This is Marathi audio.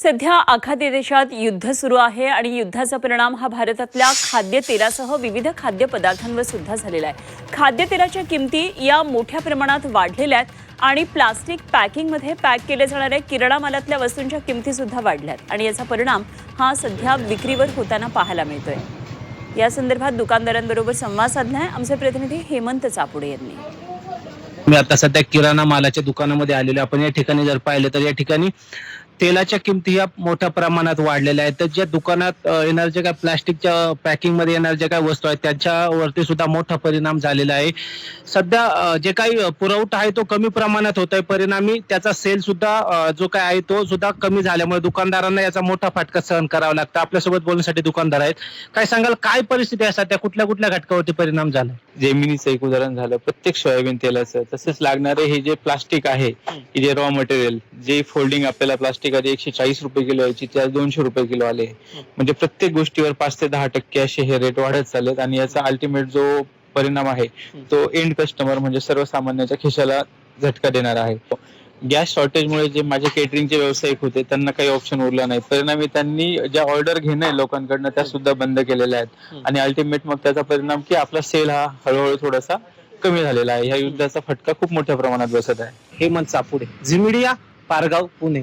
सध्या आखाती देशात युद्ध सुरू आहे आणि युद्धाचा परिणाम हा भारतातल्या खाद्यतेलासह विविध खाद्यपदार्थांवर सुद्धा झालेला आहे। खाद्यतेलाच्या किमती या मोठ्या प्रमाणात वाढलेल्या आहेत आणि प्लास्टिक पॅकिंगमध्ये पॅक केले जाणाऱ्या किराणा मालातल्या वस्तूंच्या किमती सुद्धा वाढल्यात आणि याचा परिणाम हा सध्या विक्रीवर होताना पाहायला मिळतोय। या संदर्भात दुकानदारांबरोबर संवाद साधलाय आमचे प्रतिनिधी हेमंत चापुडे यांनी। मी आता सध्या किराणा मालाच्या दुकानामध्ये आलेलो आपण या ठिकाणी जर पाहिलं तर या ठिकाणी तेलाच्या किमती या मोठ्या प्रमाणात वाढलेल्या आहेत। तर ज्या दुकानात येणार जे काय प्लास्टिकच्या पॅकिंग मध्ये येणार जे काय वस्तू आहेत त्याच्यावरती सुद्धा मोठा परिणाम झालेला आहे। सध्या जे काही पुरवठा आहे तो कमी प्रमाणात होत आहे, परिणामी त्याचा सेल सुद्धा जो काय आहे तो सुद्धा कमी झाल्यामुळे दुकानदारांना याचा मोठा फटका सहन करावा लागतो। आपल्यासोबत बोलण्यासाठी दुकानदार आहेत, काय सांगाल काय परिस्थिती आहे सध्या, कुठल्या कुठल्या घटकावरती परिणाम झाला? जेमिनीचं एक उदाहरण झालं, प्रत्येक सोयाबीन तेलाचं, तसेच लागणारे हे जे प्लास्टिक आहे की जे रॉ मटेरियल, जे फोल्डिंग आपल्याला प्लास्टिक आधी 140 रुपये किलो यायची त्या 200 रुपये किलो आले। म्हणजे प्रत्येक गोष्टीवर 5 ते 10% असे हे रेट वाढत चाललेत आणि याचा अल्टिमेट जो परिणाम आहे तो एंड कस्टमर म्हणजे सर्वसामान्याच्या खिशाला झटका देणार आहे। गॅस शॉर्टेजमुळे जे माझे केटरिंगचे व्यावसायिक होते त्यांना काही ऑप्शन उरला नाही, परिणामी त्यांनी ज्या ऑर्डर घेणं लोकांकडनं त्या सुद्धा बंद केलेल्या आहेत आणि अल्टिमेट मग त्याचा परिणाम की आपला सेल हा हळूहळू थोडासा कमी झालेला आहे। ह्या युद्धाचा फटका खूप मोठ्या प्रमाणात बसत आहे। हेमंत चापुडे, झी मीडिया, पारगाव, पुणे।